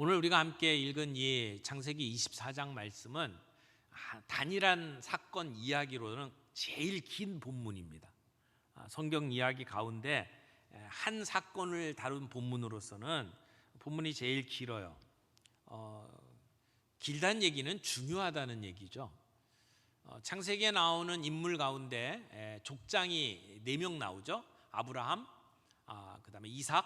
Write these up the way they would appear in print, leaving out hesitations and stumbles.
오늘 우리가 함께 읽은 이 창세기 24장 말씀은 단일한 사건 이야기로는 제일 긴 본문입니다. 성경 이야기 가운데 한 사건을 다룬 본문으로서는 본문이 제일 길어요. 길다는 얘기는 중요하다는 얘기죠. 창세기에 나오는 인물 가운데 족장이 4명 나오죠. 아브라함, 그다음에 이삭,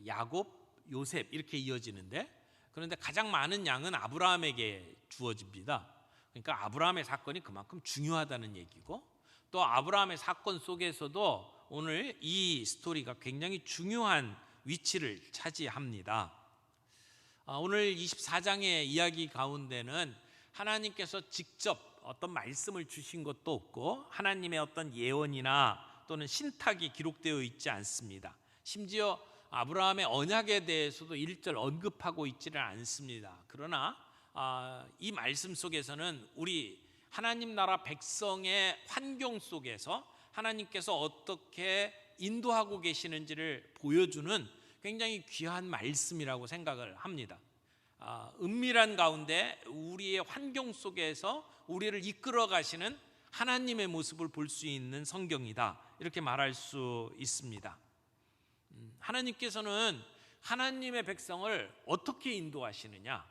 야곱, 요셉 이렇게 이어지는데, 그런데 가장 많은 양은 아브라함에게 주어집니다. 그러니까 아브라함의 사건이 그만큼 중요하다는 얘기고, 또 아브라함의 사건 속에서도 오늘 이 스토리가 굉장히 중요한 위치를 차지합니다. 오늘 24장의 이야기 가운데는 하나님께서 직접 어떤 말씀을 주신 것도 없고 하나님의 어떤 예언이나 또는 신탁이 기록되어 있지 않습니다. 심지어 아브라함의 언약에 대해서도 1절 언급하고 있지는 않습니다. 그러나 이 말씀 속에서는 우리 하나님 나라 백성의 환경 속에서 하나님께서 어떻게 인도하고 계시는지를 보여주는 굉장히 귀한 말씀이라고 생각을 합니다. 은밀한 가운데 우리의 환경 속에서 우리를 이끌어 가시는 하나님의 모습을 볼 수 있는 성경이다, 이렇게 말할 수 있습니다. 하나님께서는 하나님의 백성을 어떻게 인도하시느냐,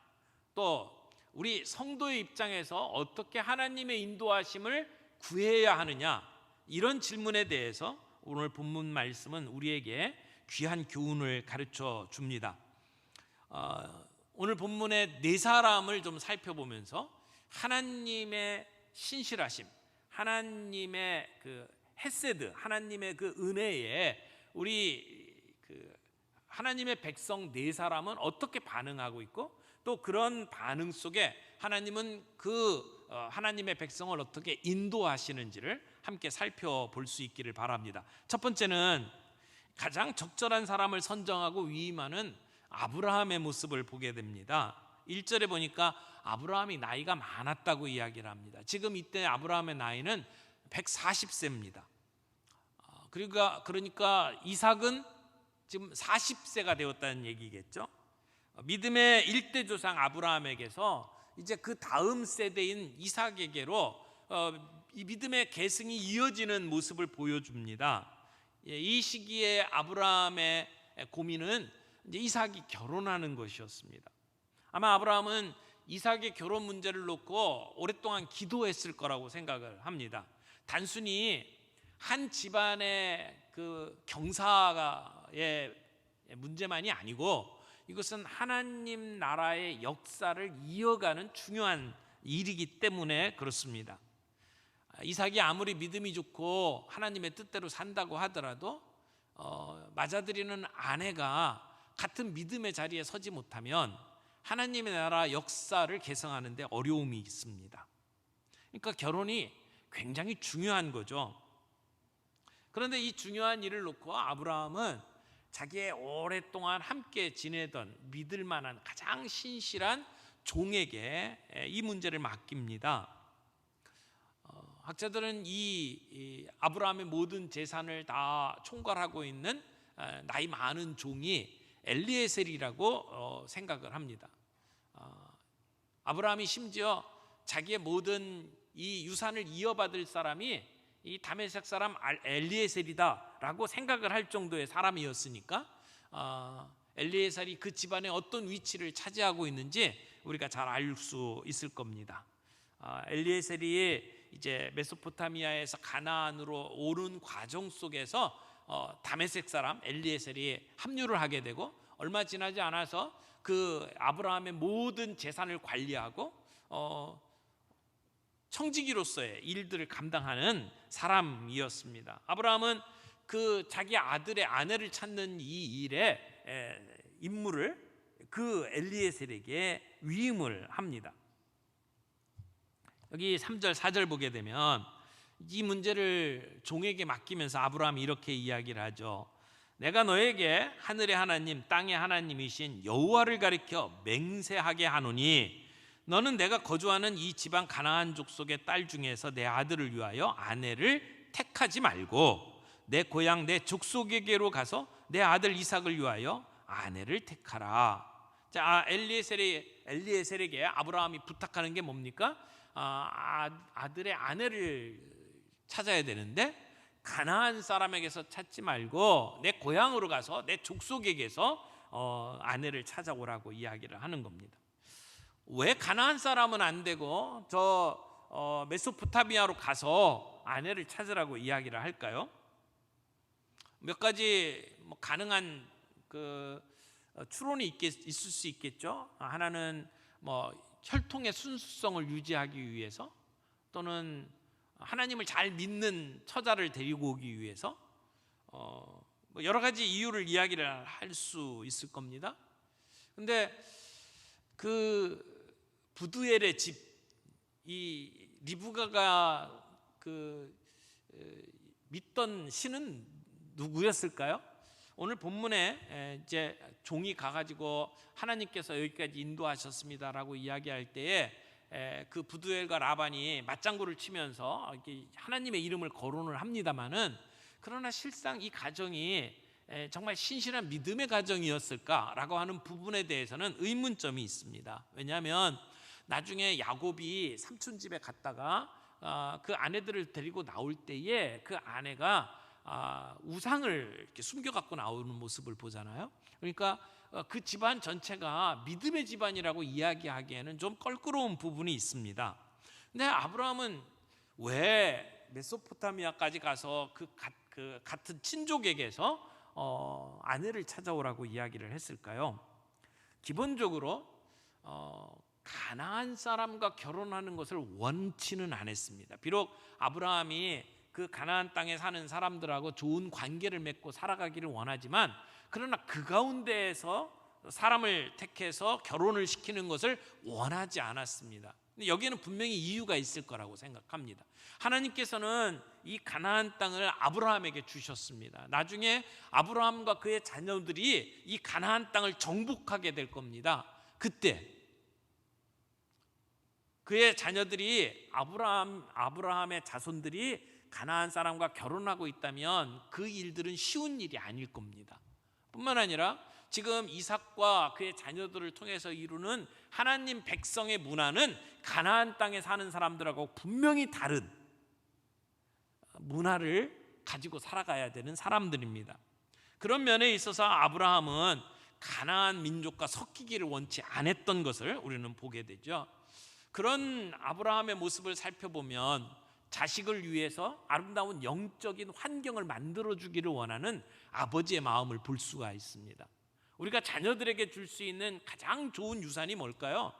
또 우리 성도의 입장에서 어떻게 하나님의 인도하심을 구해야 하느냐, 이런 질문에 대해서 오늘 본문 말씀은 우리에게 귀한 교훈을 가르쳐 줍니다. 오늘 본문의 4사람을 좀 살펴보면서 하나님의 신실하심, 하나님의 그 헤세드, 하나님의 그 은혜에 우리 하나님의 백성 4사람은 어떻게 반응하고 있고, 또 그런 반응 속에 하나님은 하나님의 백성을 어떻게 인도하시는지를 함께 살펴볼 수 있기를 바랍니다. 첫 번째는 가장 적절한 사람을 선정하고 위임하는 아브라함의 모습을 보게 됩니다. 1절에 보니까 아브라함이 나이가 많았다고 이야기를 합니다. 지금 이때 아브라함의 나이는 140세입니다. 그러니까 이삭은 지금 40세가 되었다는 얘기겠죠. 믿음의 1대 조상 아브라함에게서 이제 그 다음 세대인 이삭에게로 이 믿음의 계승이 이어지는 모습을 보여줍니다. 이 시기에 아브라함의 고민은 이제 이삭이 결혼하는 것이었습니다. 아마 아브라함은 이삭의 결혼 문제를 놓고 오랫동안 기도했을 거라고 생각을 합니다. 단순히 한 집안의 그 경사의 문제만이 아니고 이것은 하나님 나라의 역사를 이어가는 중요한 일이기 때문에 그렇습니다. 이삭이 아무리 믿음이 좋고 하나님의 뜻대로 산다고 하더라도 맞아들이는 아내가 같은 믿음의 자리에 서지 못하면 하나님의 나라 역사를 개성하는 데 어려움이 있습니다. 그러니까 결혼이 굉장히 중요한 거죠. 그런데 이 중요한 일을 놓고 아브라함은 자기의 오랫동안 함께 지내던 믿을 만한 가장 신실한 종에게 이 문제를 맡깁니다. 학자들은 이 아브라함의 모든 재산을 다 총괄하고 있는 나이 많은 종이 엘리에셀이라고 생각을 합니다. 아브라함이 심지어 자기의 모든 이 유산을 이어받을 사람이 이 다메섹 사람 엘리에셀이다라고 생각을 할 정도의 사람이었으니까 엘리에셀이 그 집안에 어떤 위치를 차지하고 있는지 우리가 잘 알 수 있을 겁니다. 엘리에셀이 이제 메소포타미아에서 가나안으로 오른 과정 속에서 다메섹 사람 엘리에셀이 합류를 하게 되고, 얼마 지나지 않아서 그 아브라함의 모든 재산을 관리하고 청지기로서의 일들을 감당하는 사람이었습니다. 아브라함은 그 자기 아들의 아내를 찾는 이 일에 임무를 그 엘리에셀에게 위임을 합니다. 여기 3절 4절 보게 되면 이 문제를 종에게 맡기면서 아브라함이 이렇게 이야기를 하죠. 내가 너에게 하늘의 하나님 땅의 하나님이신 여호와를 가리켜 맹세하게 하노니 너는 내가 거주하는 이 지방 가나안 족속의 딸 중에서 내 아들을 위하여 아내를 택하지 말고 내 고향 내 족속에게로 가서 내 아들 이삭을 위하여 아내를 택하라. 자, 엘리에셀에게 아브라함이 부탁하는 게 뭡니까? 아들의 아내를 찾아야 되는데 가나안 사람에게서 찾지 말고 내 고향으로 가서 내 족속에게서 아내를 찾아오라고 이야기를 하는 겁니다. 왜 가나안 사람은 안 되고 저 메소포타미아로 가서 아내를 찾으라고 이야기를 할까요? 몇 가지 가능한 추론이 있을 수 있겠죠. 하나는 혈통의 순수성을 유지하기 위해서, 또는 하나님을 잘 믿는 처자를 데리고 오기 위해서, 여러 가지 이유를 이야기를 할 수 있을 겁니다. 근데 그 부두엘의 집, 이 리브가가 믿던 신은 누구였을까요? 오늘 본문에 이제 종이 가가지고 하나님께서 여기까지 인도하셨습니다라고 이야기할 때에 그 부두엘과 라반이 맞장구를 치면서 하나님의 이름을 거론을 합니다만은, 그러나 실상 이 가정이 정말 신실한 믿음의 가정이었을까라고 하는 부분에 대해서는 의문점이 있습니다. 왜냐하면 나중에 야곱이 삼촌 집에 갔다가 그 아내들을 데리고 나올 때에 그 아내가 우상을 이렇게 숨겨 갖고 나오는 모습을 보잖아요. 그러니까 그 집안 전체가 믿음의 집안이라고 이야기하기에는 좀 껄끄러운 부분이 있습니다. 근데 아브라함은 왜 메소포타미아까지 가서 그 같은 친족에게서 아내를 찾아오라고 이야기를 했을까요? 기본적으로 가나안 사람과 결혼하는 것을 원치는 않았습니다. 비록 아브라함이 그 가나안 땅에 사는 사람들하고 좋은 관계를 맺고 살아가기를 원하지만, 그러나 그 가운데에서 사람을 택해서 결혼을 시키는 것을 원하지 않았습니다. 근데 여기에는 분명히 이유가 있을 거라고 생각합니다. 하나님께서는 이 가나안 땅을 아브라함에게 주셨습니다. 나중에 아브라함과 그의 자녀들이 이 가나안 땅을 정복하게 될 겁니다. 그때 그의 자녀들이 아브라함의 자손들이 가나안 사람과 결혼하고 있다면 그 일들은 쉬운 일이 아닐 겁니다. 뿐만 아니라 지금 이삭과 그의 자녀들을 통해서 이루는 하나님 백성의 문화는 가나안 땅에 사는 사람들하고 분명히 다른 문화를 가지고 살아가야 되는 사람들입니다. 그런 면에 있어서 아브라함은 가나안 민족과 섞이기를 원치 않았던 것을 우리는 보게 되죠. 그런 아브라함의 모습을 살펴보면 자식을 위해서 아름다운 영적인 환경을 만들어주기를 원하는 아버지의 마음을 볼 수가 있습니다. 우리가 자녀들에게 줄 수 있는 가장 좋은 유산이 뭘까요?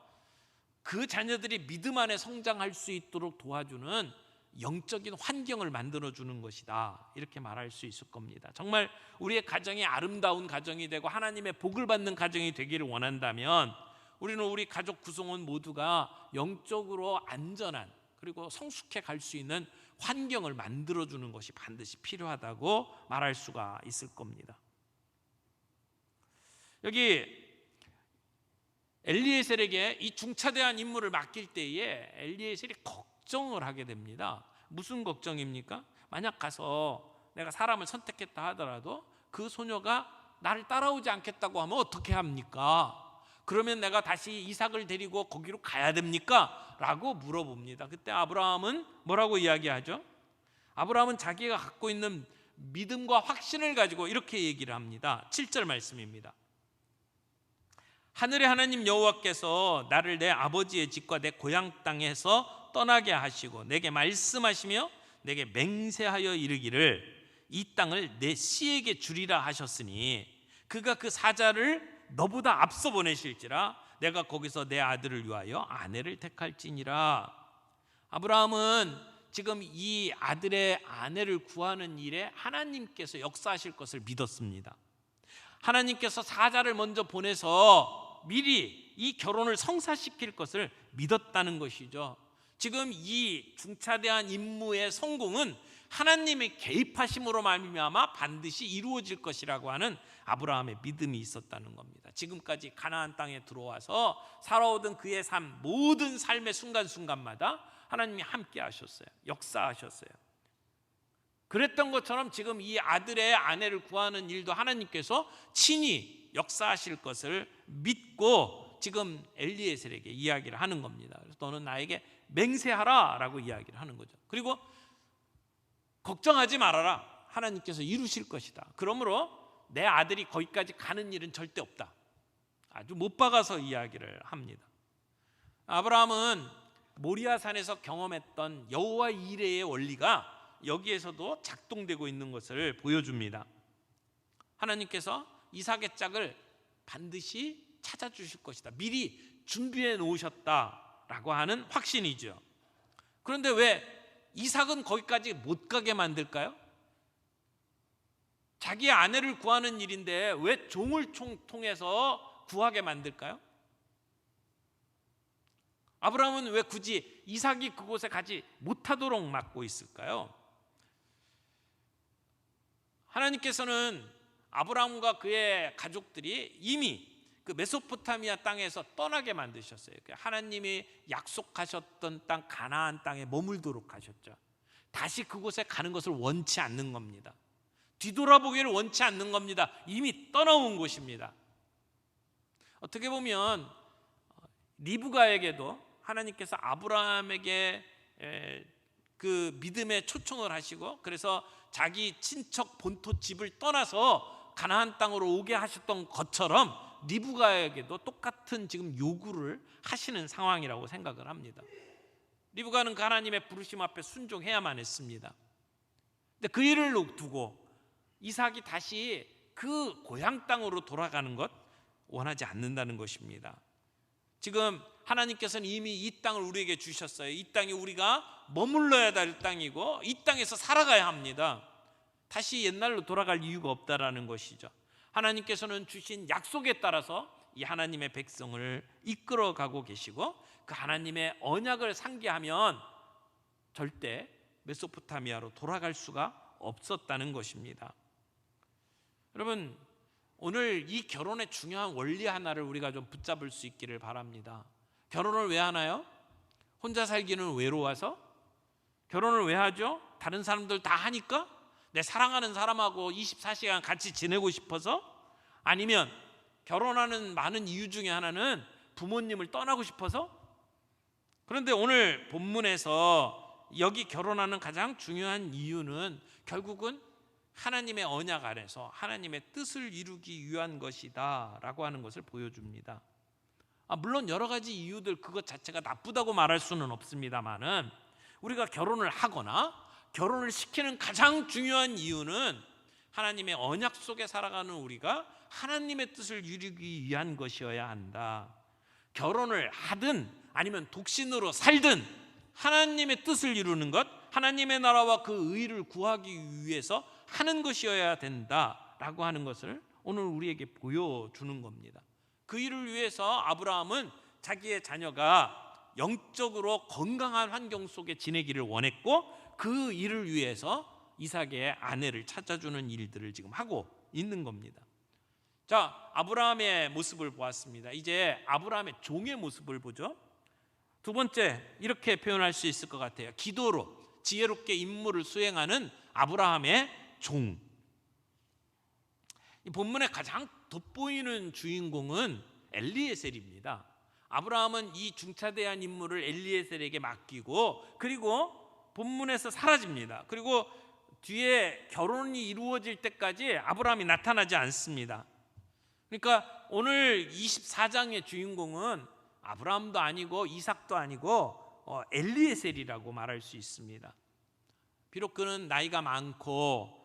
그 자녀들이 믿음 안에 성장할 수 있도록 도와주는 영적인 환경을 만들어주는 것이다, 이렇게 말할 수 있을 겁니다. 정말 우리의 가정이 아름다운 가정이 되고 하나님의 복을 받는 가정이 되기를 원한다면 우리는 우리 가족 구성원 모두가 영적으로 안전한, 그리고 성숙해 갈 수 있는 환경을 만들어주는 것이 반드시 필요하다고 말할 수가 있을 겁니다. 여기 엘리에셀에게 이 중차대한 임무를 맡길 때에 엘리에셀이 걱정을 하게 됩니다. 무슨 걱정입니까? 만약 가서 내가 사람을 선택했다 하더라도 그 소녀가 나를 따라오지 않겠다고 하면 어떻게 합니까? 그러면 내가 다시 이삭을 데리고 거기로 가야 됩니까? 라고 물어봅니다. 그때 아브라함은 뭐라고 이야기하죠? 아브라함은 자기가 갖고 있는 믿음과 확신을 가지고 이렇게 얘기를 합니다. 7절 말씀입니다. 하늘의 하나님 여호와께서 나를 내 아버지의 집과 내 고향 땅에서 떠나게 하시고 내게 말씀하시며 내게 맹세하여 이르기를 이 땅을 내 씨에게 주리라 하셨으니 그가 그 사자를 너보다 앞서 보내실지라 내가 거기서 내 아들을 위하여 아내를 택할지니라. 아브라함은 지금 이 아들의 아내를 구하는 일에 하나님께서 역사하실 것을 믿었습니다. 하나님께서 사자를 먼저 보내서 미리 이 결혼을 성사시킬 것을 믿었다는 것이죠. 지금 이 중차대한 임무의 성공은 하나님의 개입하심으로 말미암아 반드시 이루어질 것이라고 하는 아브라함의 믿음이 있었다는 겁니다. 지금까지 가나안 땅에 들어와서 살아오던 그의 삶, 모든 삶의 순간순간마다 하나님이 함께 하셨어요. 역사하셨어요. 그랬던 것처럼 지금 이 아들의 아내를 구하는 일도 하나님께서 친히 역사하실 것을 믿고 지금 엘리에셀에게 이야기를 하는 겁니다. 그래서 너는 나에게 맹세하라 라고 이야기를 하는 거죠. 그리고 걱정하지 말아라, 하나님께서 이루실 것이다. 그러므로 내 아들이 거기까지 가는 일은 절대 없다. 아주 못 박아서 이야기를 합니다. 아브라함은 모리아산에서 경험했던 여호와 이레의 원리가 여기에서도 작동되고 있는 것을 보여줍니다. 하나님께서 이삭의 짝을 반드시 찾아주실 것이다, 미리 준비해 놓으셨다라고 하는 확신이죠. 그런데 왜 이삭은 거기까지 못 가게 만들까요? 자기의 아내를 구하는 일인데 왜 종을 통해서 구하게 만들까요? 아브라함은 왜 굳이 이삭이 그곳에 가지 못하도록 막고 있을까요? 하나님께서는 아브라함과 그의 가족들이 이미 그 메소포타미아 땅에서 떠나게 만드셨어요. 하나님이 약속하셨던 땅 가나안 땅에 머물도록 하셨죠. 다시 그곳에 가는 것을 원치 않는 겁니다. 뒤돌아보기를 원치 않는 겁니다. 이미 떠나온 곳입니다. 어떻게 보면 리브가에게도 하나님께서 아브라함에게 그 믿음에 초청을 하시고 그래서 자기 친척 본토 집을 떠나서 가나안 땅으로 오게 하셨던 것처럼 리브가에게도 똑같은 지금 요구를 하시는 상황이라고 생각을 합니다. 리브가는 하나님의 부르심 앞에 순종해야만 했습니다. 근데 그 일을 두고 이삭이 다시 그 고향 땅으로 돌아가는 것 원하지 않는다는 것입니다. 지금 하나님께서는 이미 이 땅을 우리에게 주셨어요. 이 땅이 우리가 머물러야 될 땅이고 이 땅에서 살아가야 합니다. 다시 옛날로 돌아갈 이유가 없다라는 것이죠. 하나님께서는 주신 약속에 따라서 이 하나님의 백성을 이끌어가고 계시고 그 하나님의 언약을 상기하면 절대 메소포타미아로 돌아갈 수가 없었다는 것입니다. 여러분, 오늘 이 결혼의 중요한 원리 하나를 우리가 좀 붙잡을 수 있기를 바랍니다. 결혼을 왜 하나요? 혼자 살기는 외로워서? 결혼을 왜 하죠? 다른 사람들 다 하니까? 내 사랑하는 사람하고 24시간 같이 지내고 싶어서? 아니면 결혼하는 많은 이유 중에 하나는 부모님을 떠나고 싶어서? 그런데 오늘 본문에서 여기 결혼하는 가장 중요한 이유는 결국은 하나님의 언약 안에서 하나님의 뜻을 이루기 위한 것이다 라고 하는 것을 보여줍니다. 물론 여러 가지 이유들 그것 자체가 나쁘다고 말할 수는 없습니다만은 우리가 결혼을 하거나 결혼을 시키는 가장 중요한 이유는 하나님의 언약 속에 살아가는 우리가 하나님의 뜻을 이루기 위한 것이어야 한다. 결혼을 하든 아니면 독신으로 살든 하나님의 뜻을 이루는 것, 하나님의 나라와 그 의를 구하기 위해서 하는 것이어야 된다라고 하는 것을 오늘 우리에게 보여주는 겁니다. 그 일을 위해서 아브라함은 자기의 자녀가 영적으로 건강한 환경 속에 지내기를 원했고 그 일을 위해서 이삭의 아내를 찾아주는 일들을 지금 하고 있는 겁니다. 자, 아브라함의 모습을 보았습니다. 이제 아브라함의 종의 모습을 보죠. 두 번째, 이렇게 표현할 수 있을 것 같아요. 기도로 지혜롭게 임무를 수행하는 아브라함의 종. 이 본문의 가장 돋보이는 주인공은 엘리에셀입니다. 아브라함은 이 중차대한 임무를 엘리에셀에게 맡기고 그리고 본문에서 사라집니다. 그리고 뒤에 결혼이 이루어질 때까지 아브라함이 나타나지 않습니다. 그러니까 오늘 24장의 주인공은 아브라함도 아니고 이삭도 아니고 엘리에셀이라고 말할 수 있습니다. 비록 그는 나이가 많고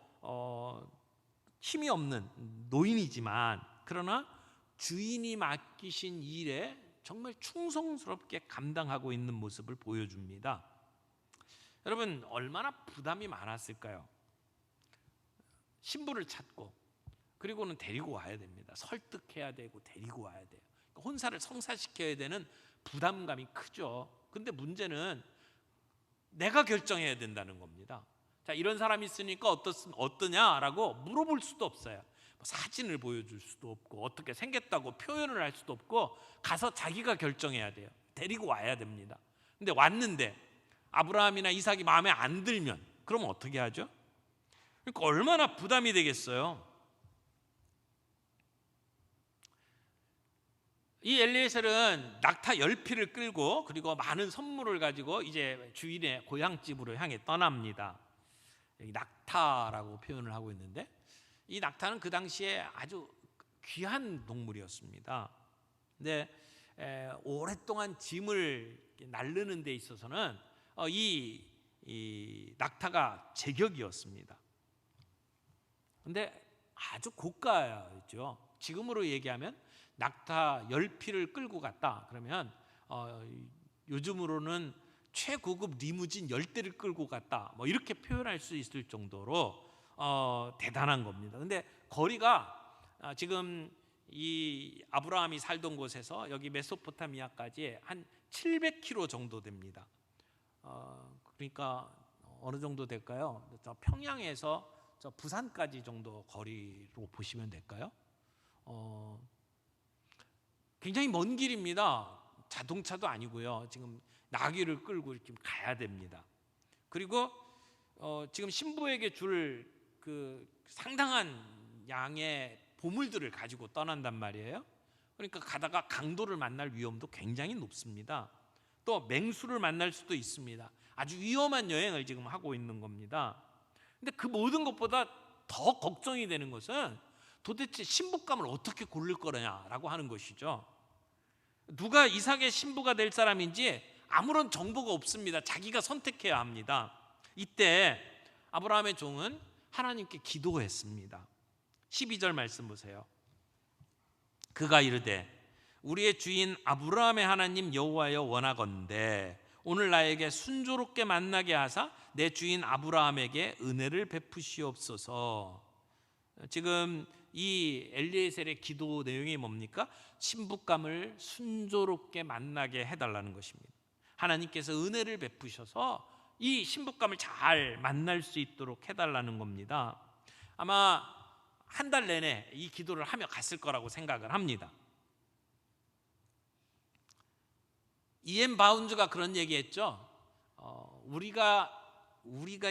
힘이 없는 노인이지만 그러나 주인이 맡기신 일에 정말 충성스럽게 감당하고 있는 모습을 보여줍니다. 여러분, 얼마나 부담이 많았을까요? 신부를 찾고 그리고는 데리고 와야 됩니다. 설득해야 되고 데리고 와야 돼요. 혼사를 성사시켜야 되는 부담감이 크죠. 근데 문제는 내가 결정해야 된다는 겁니다. 자, 이런 사람이 있으니까 어떠냐라고 물어볼 수도 없어요. 사진을 보여줄 수도 없고 어떻게 생겼다고 표현을 할 수도 없고 가서 자기가 결정해야 돼요. 데리고 와야 됩니다. 근데 왔는데 아브라함이나 이삭이 마음에 안 들면 그럼 어떻게 하죠? 그러니까 얼마나 부담이 되겠어요. 이 엘리에셀은 낙타 10피를 끌고 그리고 많은 선물을 가지고 이제 주인의 고향집으로 향해 떠납니다. 여기 낙타라고 표현을 하고 있는데, 이 낙타는 그 당시에 아주 귀한 동물이었습니다. 근데 오랫동안 짐을 나르는 데 있어서는 이 낙타가 제격이었습니다. 근데 아주 고가였죠. 지금으로 얘기하면 낙타 10피를 끌고 갔다 그러면 요즘으로는 최고급 리무진 10대를 끌고 갔다, 뭐 이렇게 표현할 수 있을 정도로 대단한 겁니다. 근데 거리가 지금 이 아브라함이 살던 곳에서 여기 메소포타미아까지 한 700km 정도 됩니다. 그러니까 어느 정도 될까요? 저 평양에서 저 부산까지 정도 거리로 보시면 될까요? 굉장히 먼 길입니다. 자동차도 아니고요. 지금 나귀를 끌고 이렇게 가야 됩니다. 그리고 지금 신부에게 줄 그 상당한 양의 보물들을 가지고 떠난단 말이에요. 그러니까 가다가 강도를 만날 위험도 굉장히 높습니다. 또 맹수를 만날 수도 있습니다. 아주 위험한 여행을 지금 하고 있는 겁니다. 근데 그 모든 것보다 더 걱정이 되는 것은 도대체 신부감을 어떻게 고를 거냐라고 하는 것이죠. 누가 이삭의 신부가 될 사람인지 아무런 정보가 없습니다. 자기가 선택해야 합니다. 이때 아브라함의 종은 하나님께 기도했습니다. 12절 말씀 보세요. 그가 이르되 우리의 주인 아브라함의 하나님 여호와여 원하건대 오늘 나에게 순조롭게 만나게 하사 내 주인 아브라함에게 은혜를 베푸시옵소서. 지금 이 엘리에셀의 기도 내용이 뭡니까? 신부감을 순조롭게 만나게 해달라는 것입니다. 하나님께서 은혜를 베푸셔서 이 신부감을 잘 만날 수 있도록 해달라는 겁니다. 아마 한 달 내내 이 기도를 하며 갔을 거라고 생각을 합니다. 이엠 바운즈가 그런 얘기했죠. 우리가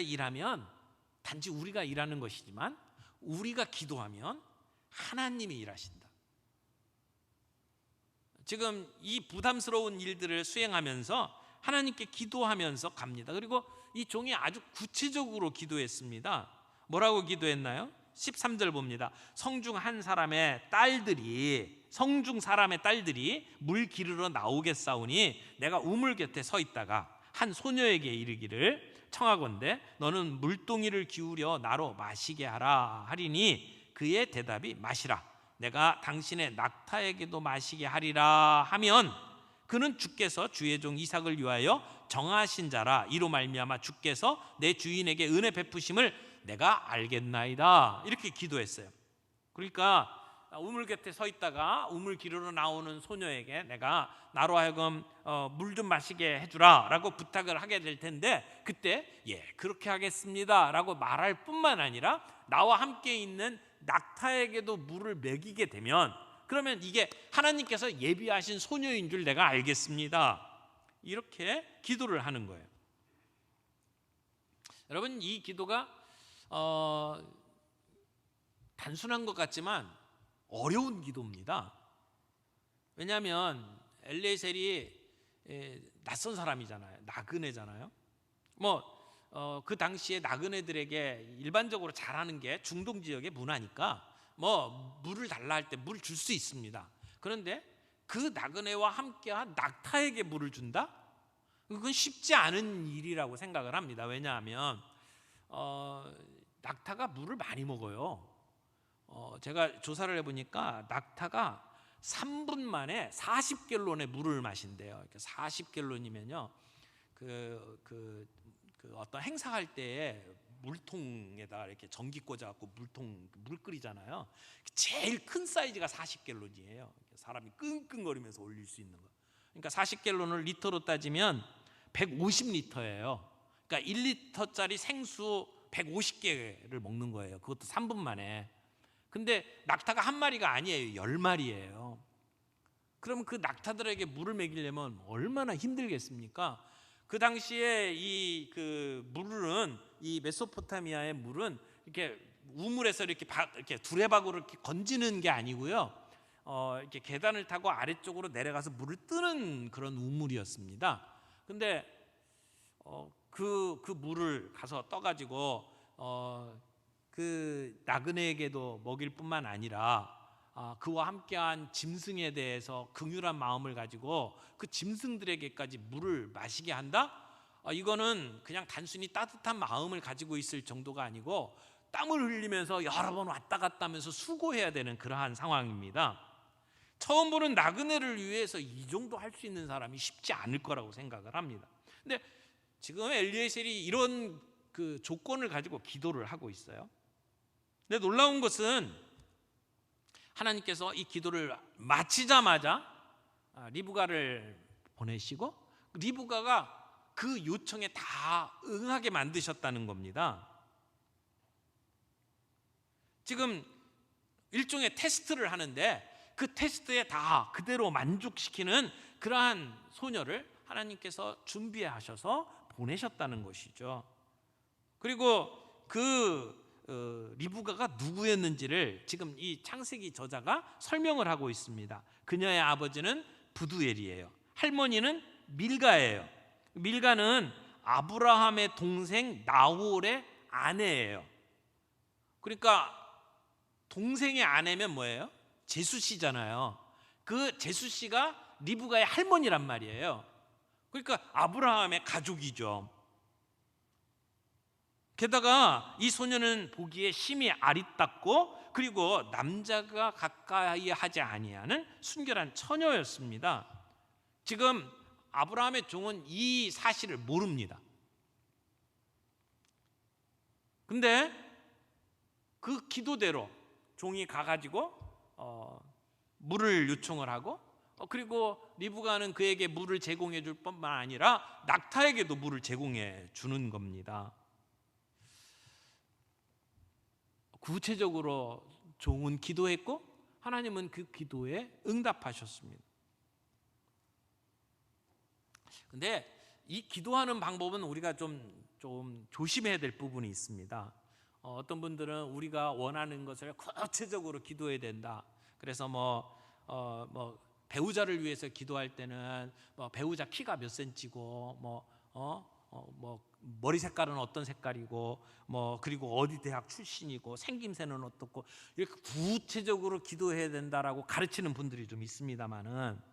일하면 단지 우리가 일하는 것이지만 우리가 기도하면 하나님이 일하신다. 지금 이 부담스러운 일들을 수행하면서 하나님께 기도하면서 갑니다. 그리고 이 종이 아주 구체적으로 기도했습니다. 뭐라고 기도했나요? 13절 봅니다. 성중 사람의 딸들이 물 기르러 나오겠사오니 내가 우물 곁에 서 있다가 한 소녀에게 이르기를 청하건대 너는 물동이를 기울여 나로 마시게 하라 하리니 그의 대답이 마시라 내가 당신의 낙타에게도 마시게 하리라 하면 그는 주께서 주의 종 이삭을 위하여 정하신 자라 이로 말미암아 주께서 내 주인에게 은혜 베푸심을 내가 알겠나이다. 이렇게 기도했어요. 그러니까 우물 곁에 서 있다가 우물 기르러 나오는 소녀에게 내가 나로 하여금 물 좀 마시게 해주라 라고 부탁을 하게 될 텐데, 그때 예 그렇게 하겠습니다 라고 말할 뿐만 아니라 나와 함께 있는 낙타에게도 물을 먹이게 되면 그러면 이게 하나님께서 예비하신 소녀인 줄 내가 알겠습니다. 이렇게 기도를 하는 거예요. 여러분, 이 기도가 단순한 것 같지만 어려운 기도입니다. 왜냐하면 엘리에셀이 낯선 사람이잖아요. 나그네잖아요. 그 당시에 나그네들에게 일반적으로 잘하는 게 중동 지역의 문화니까 물을 달라 할 때 물 줄 수 있습니다. 그런데 그 나그네와 함께한 낙타에게 물을 준다? 그건 쉽지 않은 일이라고 생각을 합니다. 왜냐하면 낙타가 물을 많이 먹어요. 제가 조사를 해보니까 낙타가 3분 만에 40갤론의 물을 마신대요. 40갤론이면요, 그 어떤 행사할 때에 물통에다 이렇게 전기 꽂아갖고 물 끓이잖아요. 제일 큰 사이즈가 40갤론이에요. 사람이 끙끙거리면서 올릴 수 있는 거. 그러니까 40갤론을 리터로 따지면 150리터예요. 그러니까 1리터짜리 생수 150개를 먹는 거예요. 그것도 3분 만에. 근데 낙타가 한 마리가 아니에요. 10마리예요. 그럼 그 낙타들에게 물을 먹이려면 얼마나 힘들겠습니까? 그 당시에 이 메소포타미아의 물은 이렇게 우물에서 이렇게 두레박으로 이렇게 건지는 게 아니고요. 이렇게 계단을 타고 아래쪽으로 내려가서 물을 뜨는 그런 우물이었습니다. 근데 그 물을 가서 떠가지고 그 나그네에게도 먹일 뿐만 아니라 그와 함께한 짐승에 대해서 긍휼한 마음을 가지고 그 짐승들에게까지 물을 마시게 한다? 이거는 그냥 단순히 따뜻한 마음을 가지고 있을 정도가 아니고 땀을 흘리면서 여러 번 왔다 갔다 하면서 수고해야 되는 그러한 상황입니다. 처음 보는 나그네를 위해서 이 정도 할 수 있는 사람이 쉽지 않을 거라고 생각을 합니다. 근데 지금 엘리에셀이 이런 그 조건을 가지고 기도를 하고 있어요. 근데 놀라운 것은 하나님께서 이 기도를 마치자마자 리브가를 보내시고 리브가가 그 요청에 다 응하게 만드셨다는 겁니다. 지금 일종의 테스트를 하는데 그 테스트에 다 그대로 만족시키는 그러한 소녀를 하나님께서 준비하셔서 보내셨다는 것이죠. 그리고 그 리브가가 누구였는지를 지금 이 창세기 저자가 설명을 하고 있습니다. 그녀의 아버지는 부두엘이에요. 할머니는 밀가예요. 밀가는 아브라함의 동생 나홀의 아내예요. 그러니까 동생의 아내면 뭐예요? 제수씨잖아요. 그 제수씨가 리브가의 할머니란 말이에요. 그러니까 아브라함의 가족이죠. 게다가 이 소녀는 보기에 심히 아리따고 그리고 남자가 가까이 하지 아니하는 순결한 처녀였습니다. 지금 아브라함의 종은 이 사실을 모릅니다. 근데 그 기도대로 종이 가가지고 물을 요청을 하고 그리고 리브가는 그에게 물을 제공해 줄 뿐만 아니라 낙타에게도 물을 제공해 주는 겁니다. 구체적으로 종은 기도했고 하나님은 그 기도에 응답하셨습니다. 근데 이 기도하는 방법은 우리가 좀 조심해야 될 부분이 있습니다. 어떤 분들은 우리가 원하는 것을 구체적으로 기도해야 된다. 그래서 뭐 배우자를 위해서 기도할 때는 배우자 키가 몇 센치고 뭐 머리 색깔은 어떤 색깔이고 그리고 어디 대학 출신이고 생김새는 어떻고 이렇게 구체적으로 기도해야 된다라고 가르치는 분들이 좀 있습니다만은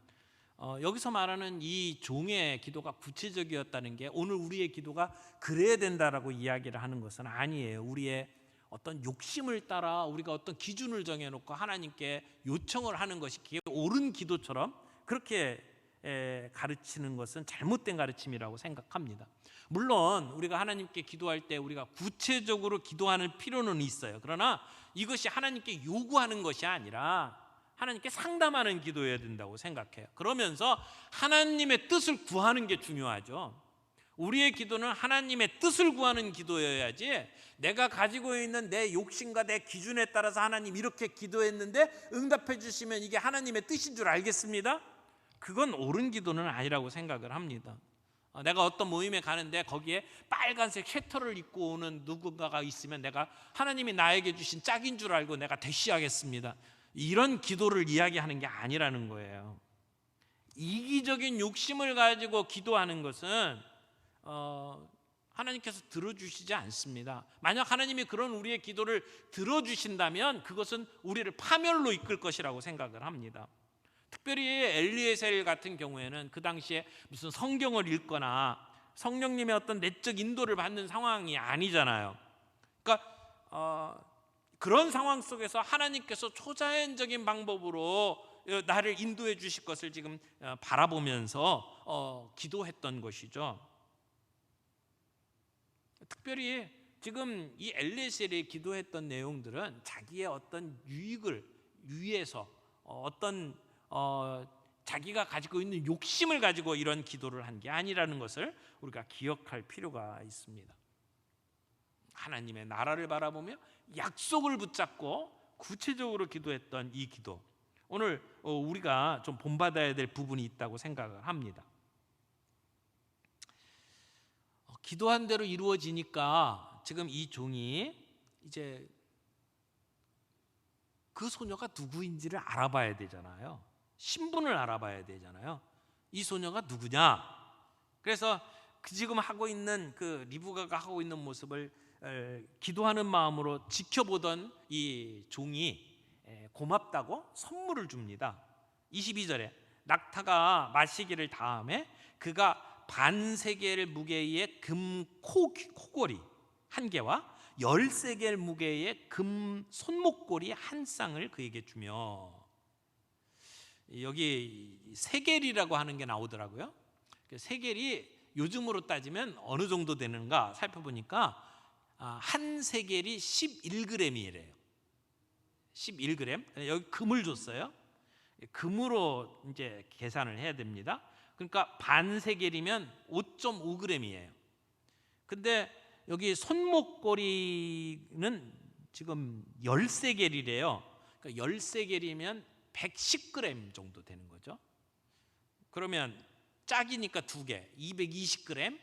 여기서 말하는 이 종의 기도가 구체적이었다는 게 오늘 우리의 기도가 그래야 된다라고 이야기를 하는 것은 아니에요. 우리의 어떤 욕심을 따라 우리가 어떤 기준을 정해놓고 하나님께 요청을 하는 것이 옳은 기도처럼 그렇게 가르치는 것은 잘못된 가르침이라고 생각합니다. 물론 우리가 하나님께 기도할 때 우리가 구체적으로 기도하는 필요는 있어요. 그러나 이것이 하나님께 요구하는 것이 아니라 하나님께 상담하는 기도여야 된다고 생각해요. 그러면서 하나님의 뜻을 구하는 게 중요하죠. 우리의 기도는 하나님의 뜻을 구하는 기도여야지 내가 가지고 있는 내 욕심과 내 기준에 따라서 하나님 이렇게 기도했는데 응답해 주시면 이게 하나님의 뜻인 줄 알겠습니다. 그건 옳은 기도는 아니라고 생각을 합니다. 내가 어떤 모임에 가는데 거기에 빨간색 쉐터를 입고 오는 누군가가 있으면 내가 하나님이 나에게 주신 짝인 줄 알고 내가 대시하겠습니다. 이런 기도를 이야기하는 게 아니라는 거예요. 이기적인 욕심을 가지고 기도하는 것은 하나님께서 들어주시지 않습니다. 만약 하나님이 그런 우리의 기도를 들어주신다면 그것은 우리를 파멸로 이끌 것이라고 생각을 합니다. 특별히 엘리에셀 같은 경우에는 그 당시에 무슨 성경을 읽거나 성령님의 어떤 내적 인도를 받는 상황이 아니잖아요. 그러니까 그런 상황 속에서 하나님께서 초자연적인 방법으로 나를 인도해 주실 것을 지금 바라보면서 기도했던 것이죠. 특별히 지금 이 엘리에셀이 기도했던 내용들은 자기의 어떤 유익을 위해서 어떤 자기가 가지고 있는 욕심을 가지고 이런 기도를 한 게 아니라는 것을 우리가 기억할 필요가 있습니다. 하나님의 나라를 바라보며 약속을 붙잡고 구체적으로 기도했던 이 기도, 오늘 우리가 좀 본받아야 될 부분이 있다고 생각을 합니다. 기도한 대로 이루어지니까 지금 이 종이 이제 그 소녀가 누구인지를 알아봐야 되잖아요. 신분을 알아봐야 되잖아요. 이 소녀가 누구냐? 그래서 지금 하고 있는 그 리브가가 하고 있는 모습을 기도하는 마음으로 지켜보던 이 종이 고맙다고 선물을 줍니다. 22절에 낙타가 마시기를 다음에 그가 반세겔 무게의 금 코골이 한 개와 13겔 무게의 금 손목고리 한 쌍을 그에게 주며, 여기 세겔이라고 하는 게 나오더라고요. 세겔이 요즘으로 따지면 어느 정도 되는가 살펴보니까 한 세겔이 11g이래요. 11g. 여기 금을 줬어요. 금으로 이제 계산을 해야 됩니다. 그러니까 반 세겔이면 5.5g이에요. 근데 여기 손목고리는 지금 13겔이래요. 그러니까 13겔이면 110g 정도 되는 거죠. 그러면 짝이니까 2개, 220g.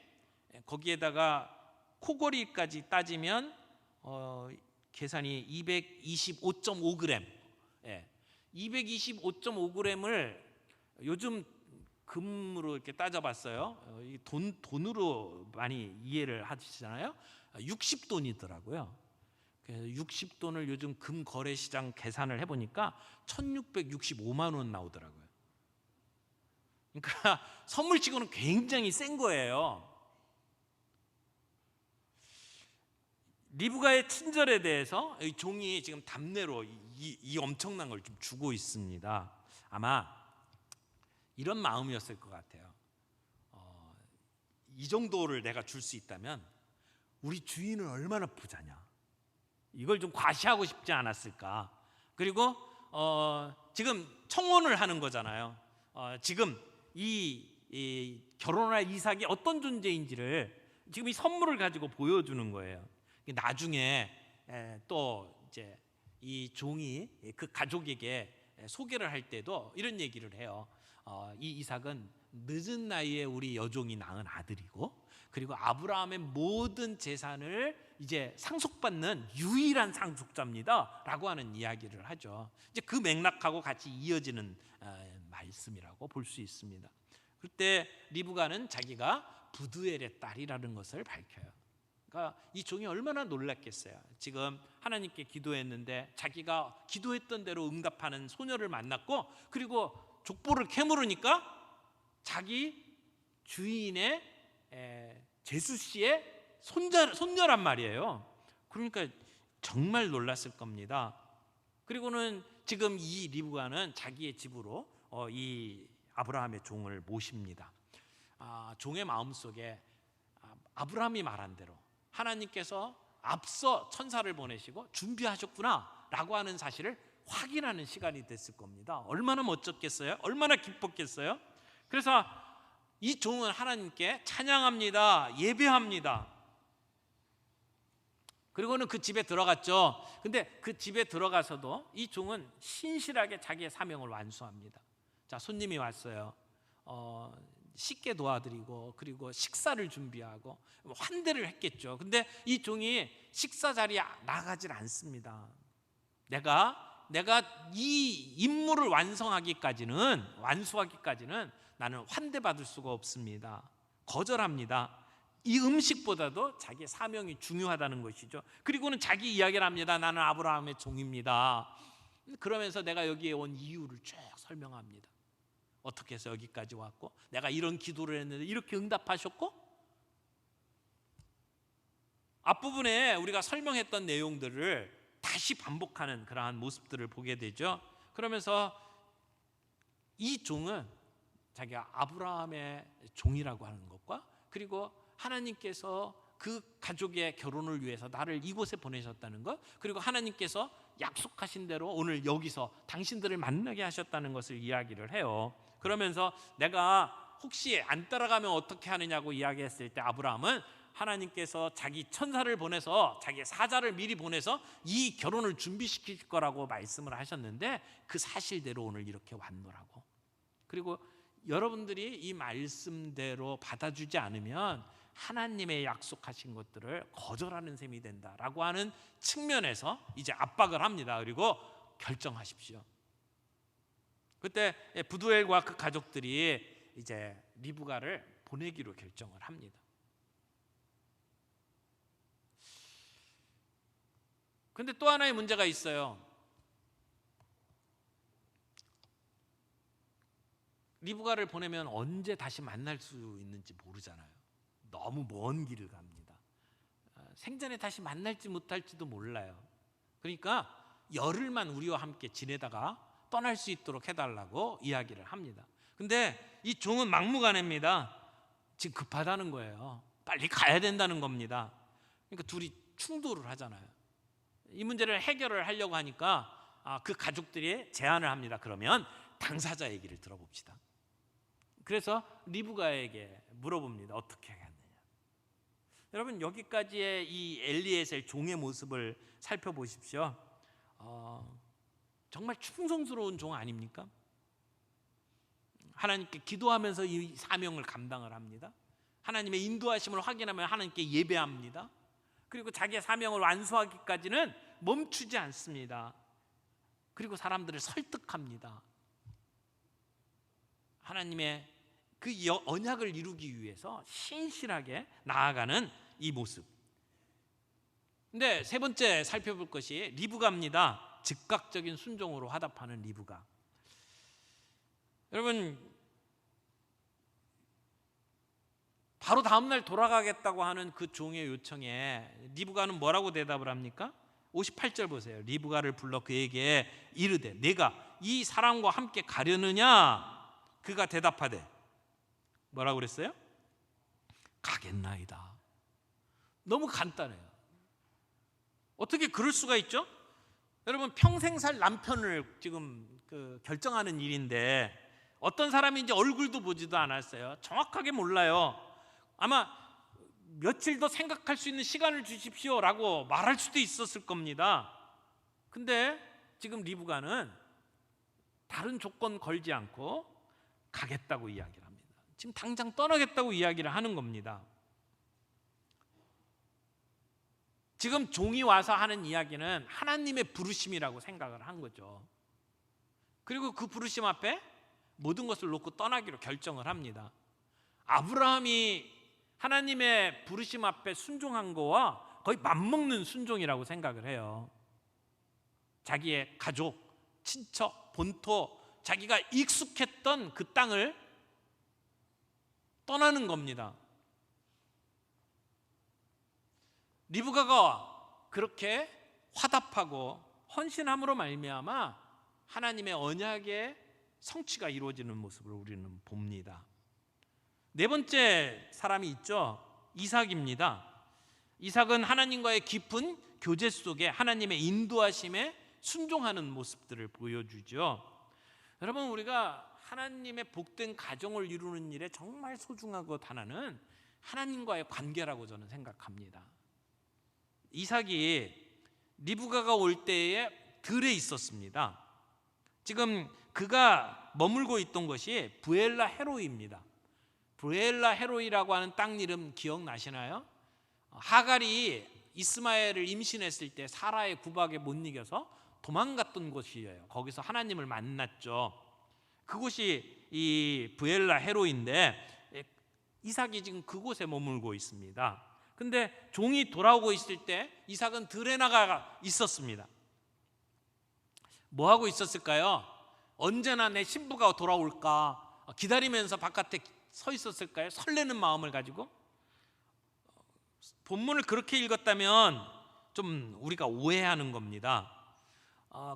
거기에다가 코골이까지 따지면 계산이 225.5g. 225.5g을 요즘 금으로 이렇게 따져봤어요. 돈으로 많이 이해를 하시잖아요. 60돈이더라고요. 그래서 60돈을 요즘 금 거래 시장 계산을 해보니까 1,665만 원 나오더라고요. 그러니까 선물치고는 굉장히 센 거예요. 리브가의 친절에 대해서 이 종이 지금 답례로 이 엄청난 걸 좀 주고 있습니다. 아마 이런 마음이었을 것 같아요. 이 정도를 내가 줄 수 있다면 우리 주인은 얼마나 부자냐, 이걸 좀 과시하고 싶지 않았을까. 그리고 지금 청혼을 하는 거잖아요. 지금 이 결혼할 이삭이 어떤 존재인지를 지금 이 선물을 가지고 보여주는 거예요. 나중에 또 이제 이 종이 그 가족에게 소개를 할 때도 이런 얘기를 해요. 이 이삭은 늦은 나이에 우리 여종이 낳은 아들이고, 그리고 아브라함의 모든 재산을 이제 상속받는 유일한 상속자입니다라고 하는 이야기를 하죠. 이제 그 맥락하고 같이 이어지는 말씀이라고 볼 수 있습니다. 그때 리브가는 자기가 부두엘의 딸이라는 것을 밝혀요. 그러니까 이 종이 얼마나 놀랐겠어요. 지금 하나님께 기도했는데 자기가 기도했던 대로 응답하는 소녀를 만났고, 그리고 족보를 캐물으니까 자기 주인의 제수 씨의 손녀란 말이에요. 그러니까 정말 놀랐을 겁니다. 그리고는 지금 이 리브가는 자기의 집으로 이 아브라함의 종을 모십니다. 종의 마음속에 아브라함이 말한 대로 하나님께서 앞서 천사를 보내시고 준비하셨구나 라고 하는 사실을 확인하는 시간이 됐을 겁니다. 얼마나 멋졌겠어요? 얼마나 기뻤겠어요? 그래서 이 종은 하나님께 찬양합니다. 예배합니다. 그리고는 그 집에 들어갔죠. 근데 그 집에 들어가서도 이 종은 신실하게 자기의 사명을 완수합니다. 자, 손님이 왔어요. 씻게 도와드리고, 그리고 식사를 준비하고 환대를 했겠죠. 근데 이 종이 식사 자리에 나가질 않습니다. 내가 이 임무를 완수하기까지는 나는 환대받을 수가 없습니다. 거절합니다. 이 음식보다도 자기의 사명이 중요하다는 것이죠. 그리고는 자기 이야기를 합니다. 나는 아브라함의 종입니다. 그러면서 내가 여기에 온 이유를 쭉 설명합니다. 어떻게 해서 여기까지 왔고, 내가 이런 기도를 했는데 이렇게 응답하셨고, 앞부분에 우리가 설명했던 내용들을 다시 반복하는 그러한 모습들을 보게 되죠. 그러면서 이 종은 자기가 아브라함의 종이라고 하는 것과, 그리고 하나님께서 그 가족의 결혼을 위해서 나를 이곳에 보내셨다는 것, 그리고 하나님께서 약속하신 대로 오늘 여기서 당신들을 만나게 하셨다는 것을 이야기를 해요. 그러면서 내가 혹시 안 따라가면 어떻게 하느냐고 이야기했을 때 아브라함은 하나님께서 자기 천사를 보내서 자기의 사자를 미리 보내서 이 결혼을 준비시킬 거라고 말씀을 하셨는데 그 사실대로 오늘 이렇게 왔노라고. 그리고 여러분들이 이 말씀대로 받아주지 않으면 하나님의 약속하신 것들을 거절하는 셈이 된다라고 하는 측면에서 이제 압박을 합니다. 그리고 결정하십시오. 그때 부두엘과 그 가족들이 이제 리브가를 보내기로 결정을 합니다. 근데 또 하나의 문제가 있어요. 리브가를 보내면 언제 다시 만날 수 있는지 모르잖아요. 너무 먼 길을 갑니다. 생전에 다시 만날지 못할지도 몰라요. 그러니까 열흘만 우리와 함께 지내다가 떠날 수 있도록 해달라고 이야기를 합니다. 근데 이 종은 막무가내입니다. 지금 급하다는 거예요. 빨리 가야 된다는 겁니다. 그러니까 둘이 충돌을 하잖아요. 이 문제를 해결을 하려고 하니까 그 가족들이 제안을 합니다. 그러면 당사자 얘기를 들어봅시다. 그래서 리브가에게 물어봅니다. 어떻게 하겠느냐. 여러분, 여기까지의 이 엘리에셀 종의 모습을 살펴보십시오. 정말 충성스러운 종 아닙니까? 하나님께 기도하면서 이 사명을 감당을 합니다. 하나님의 인도하심을 확인하며 하나님께 예배합니다. 그리고 자기의 사명을 완수하기까지는 멈추지 않습니다. 그리고 사람들을 설득합니다. 하나님의 그 언약을 이루기 위해서 신실하게 나아가는 이 모습. 근데 세 번째 살펴볼 것이 리브가입니다. 즉각적인 순종으로 화답하는 리브가. 여러분, 바로 다음날 돌아가겠다고 하는 그 종의 요청에 리브가는 뭐라고 대답을 합니까? 58절 보세요. 리브가를 불러 그에게 이르되 내가 이 사람과 함께 가려느냐? 그가 대답하되 뭐라고 그랬어요? 가겠나이다. 너무 간단해요. 어떻게 그럴 수가 있죠? 여러분, 평생 살 남편을 지금 결정하는 일인데 어떤 사람인지 얼굴도 보지도 않았어요. 정확하게 몰라요. 아마 며칠 더 생각할 수 있는 시간을 주십시오라고 말할 수도 있었을 겁니다. 근데 지금 리브가는 다른 조건 걸지 않고 가겠다고 이야기를 합니다. 지금 당장 떠나겠다고 이야기를 하는 겁니다. 지금 종이 와서 하는 이야기는 하나님의 부르심이라고 생각을 한 거죠. 그리고 그 부르심 앞에 모든 것을 놓고 떠나기로 결정을 합니다. 아브라함이 하나님의 부르심 앞에 순종한 거와 거의 맞먹는 순종이라고 생각을 해요. 자기의 가족, 친척, 본토, 자기가 익숙했던 그 땅을 떠나는 겁니다. 리브가가 그렇게 화답하고 헌신함으로 말미암아 하나님의 언약의 성취가 이루어지는 모습을 우리는 봅니다. 네 번째 사람이 있죠. 이삭입니다. 이삭은 하나님과의 깊은 교제 속에 하나님의 인도하심에 순종하는 모습들을 보여주죠. 여러분, 우리가 하나님의 복된 가정을 이루는 일에 정말 소중하고 하나는 하나님과의 관계라고 저는 생각합니다. 이삭이 리브가가 올 때에 들에 있었습니다. 지금 그가 머물고 있던 것이 브엘라 헤로이입니다. 브엘라 헤로이라고 하는 땅 이름 기억나시나요? 하갈이 이스마엘을 임신했을 때 사라의 구박에 못 이겨서 도망갔던 곳이에요. 거기서 하나님을 만났죠. 그곳이 이 브엘라 헤로인데 이삭이 지금 그곳에 머물고 있습니다. 근데 종이 돌아오고 있을 때 이삭은 들에 나가 있었습니다. 뭐 하고 있었을까요? 언제나 내 신부가 돌아올까 기다리면서 바깥에 서 있었을까요? 설레는 마음을 가지고. 본문을 그렇게 읽었다면 좀 우리가 오해하는 겁니다.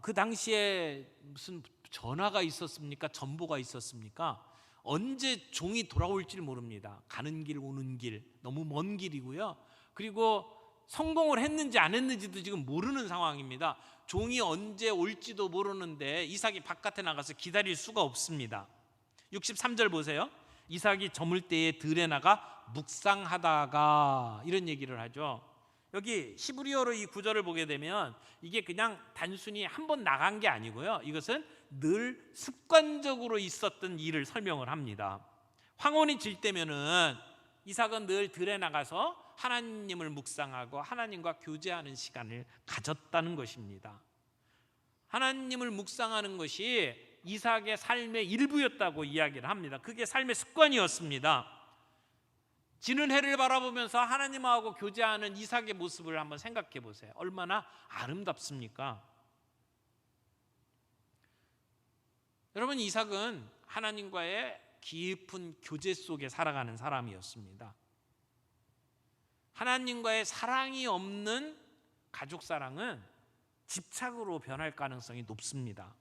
그 당시에 무슨 전화가 있었습니까? 전보가 있었습니까? 언제 종이 돌아올지 모릅니다. 가는 길 오는 길 너무 먼 길이고요. 그리고 성공을 했는지 안 했는지도 지금 모르는 상황입니다. 종이 언제 올지도 모르는데 이삭이 바깥에 나가서 기다릴 수가 없습니다. 63절 보세요. 이삭이 저물 때에 들에 나가 묵상하다가 이런 얘기를 하죠. 여기 히브리어로 이 구절을 보게 되면 이게 그냥 단순히 한 번 나간 게 아니고요. 이것은 늘 습관적으로 있었던 일을 설명을 합니다. 황혼이 질 때면은 이삭은 늘 들에 나가서 하나님을 묵상하고 하나님과 교제하는 시간을 가졌다는 것입니다. 하나님을 묵상하는 것이 이삭의 삶의 일부였다고 이야기를 합니다. 그게 삶의 습관이었습니다. 지는 해를 바라보면서 하나님하고 교제하는 이삭의 모습을 한번 생각해 보세요. 얼마나 아름답습니까? 여러분, 이삭은 하나님과의 깊은 교제 속에 살아가는 사람이었습니다. 하나님과의 사랑이 없는 가족 사랑은 집착으로 변할 가능성이 높습니다.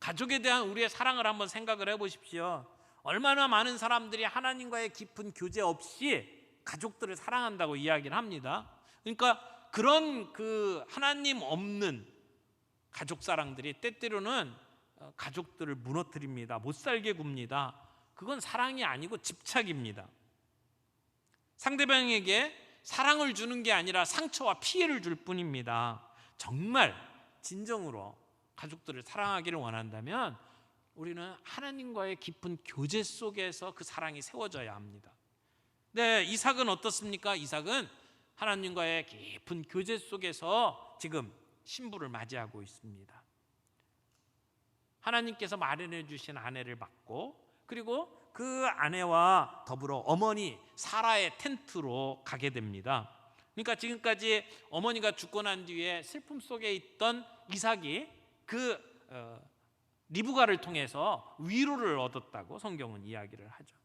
가족에 대한 우리의 사랑을 한번 생각을 해보십시오. 얼마나 많은 사람들이 하나님과의 깊은 교제 없이 가족들을 사랑한다고 이야기를 합니다. 그러니까 그런 그 하나님 없는 가족 사랑들이 때때로는 가족들을 무너뜨립니다. 못 살게 굽니다. 그건 사랑이 아니고 집착입니다. 상대방에게 사랑을 주는 게 아니라 상처와 피해를 줄 뿐입니다. 정말 진정으로 가족들을 사랑하기를 원한다면 우리는 하나님과의 깊은 교제 속에서 그 사랑이 세워져야 합니다. 네, 이삭은 어떻습니까? 이삭은 하나님과의 깊은 교제 속에서 지금 신부를 맞이하고 있습니다. 하나님께서 마련해 주신 아내를 받고, 그리고 그 아내와 더불어 어머니 사라의 텐트로 가게 됩니다. 그러니까 지금까지 어머니가 죽고 난 뒤에 슬픔 속에 있던 이삭이 그 리브가를 통해서 위로를 얻었다고 성경은 이야기를 하죠.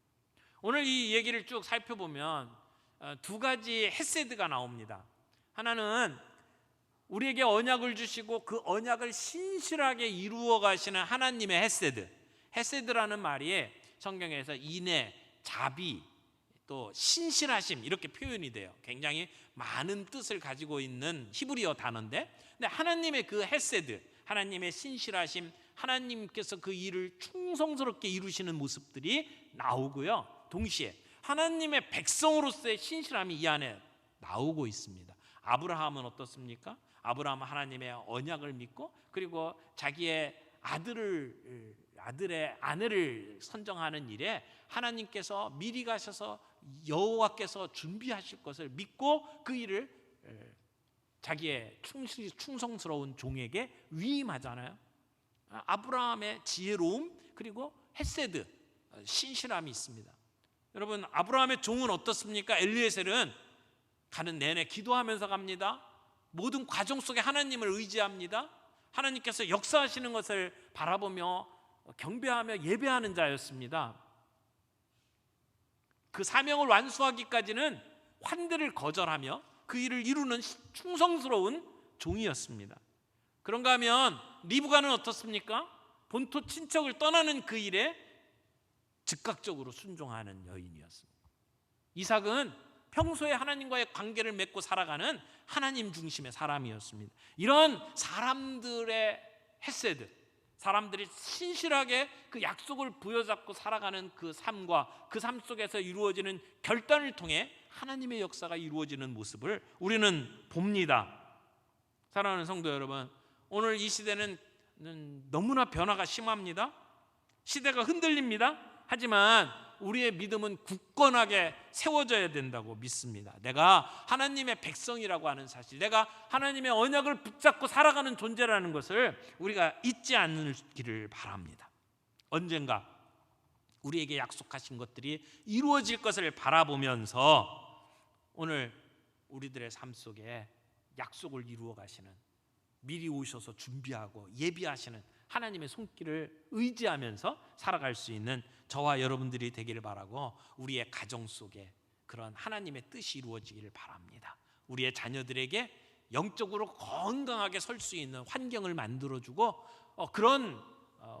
오늘 이 얘기를 쭉 살펴보면 두 가지 헤세드가 나옵니다. 하나는 우리에게 언약을 주시고 그 언약을 신실하게 이루어 가시는 하나님의 헤세드. 헤세드라는 말이 성경에서 인애, 자비, 또 신실하심 이렇게 표현이 돼요. 굉장히 많은 뜻을 가지고 있는 히브리어 단어인데, 근데 하나님의 그 헤세드, 하나님의 신실하심, 하나님께서 그 일을 충성스럽게 이루시는 모습들이 나오고요. 동시에 하나님의 백성으로서의 신실함이 이 안에 나오고 있습니다. 아브라함은 어떻습니까? 아브라함은 하나님의 언약을 믿고, 그리고 자기의 아들의 아내를 선정하는 일에 하나님께서 미리 가셔서 여호와께서 준비하실 것을 믿고 그 일을 자기의 충성스러운 종에게 위임하잖아요. 아브라함의 지혜로움, 그리고 헤세드, 신실함이 있습니다. 여러분, 아브라함의 종은 어떻습니까? 엘리에셀은 가는 내내 기도하면서 갑니다. 모든 과정 속에 하나님을 의지합니다. 하나님께서 역사하시는 것을 바라보며 경배하며 예배하는 자였습니다. 그 사명을 완수하기까지는 환대를 거절하며 그 일을 이루는 충성스러운 종이었습니다. 그런가 하면 리브가는 어떻습니까? 본토 친척을 떠나는 그 일에 즉각적으로 순종하는 여인이었습니다. 이삭은 평소에 하나님과의 관계를 맺고 살아가는 하나님 중심의 사람이었습니다. 이런 사람들의 헤세드, 사람들이 신실하게 그 약속을 부여잡고 살아가는 그 삶과 그 삶 속에서 이루어지는 결단을 통해 하나님의 역사가 이루어지는 모습을 우리는 봅니다. 사랑하는 성도 여러분, 오늘 이 시대는 너무나 변화가 심합니다. 시대가 흔들립니다. 하지만 우리의 믿음은 굳건하게 세워져야 된다고 믿습니다. 내가 하나님의 백성이라고 하는 사실, 내가 하나님의 언약을 붙잡고 살아가는 존재라는 것을 우리가 잊지 않기를 바랍니다. 언젠가 우리에게 약속하신 것들이 이루어질 것을 바라보면서 오늘 우리들의 삶 속에 약속을 이루어 가시는, 미리 오셔서 준비하고 예비하시는 하나님의 손길을 의지하면서 살아갈 수 있는 저와 여러분들이 되기를 바라고, 우리의 가정 속에 그런 하나님의 뜻이 이루어지기를 바랍니다. 우리의 자녀들에게 영적으로 건강하게 설 수 있는 환경을 만들어주고, 그런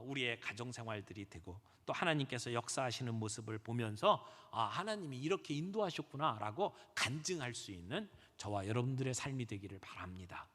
우리의 가정 생활들이 되고, 또 하나님께서 역사하시는 모습을 보면서 하나님이 이렇게 인도하셨구나 라고 간증할 수 있는 저와 여러분들의 삶이 되기를 바랍니다.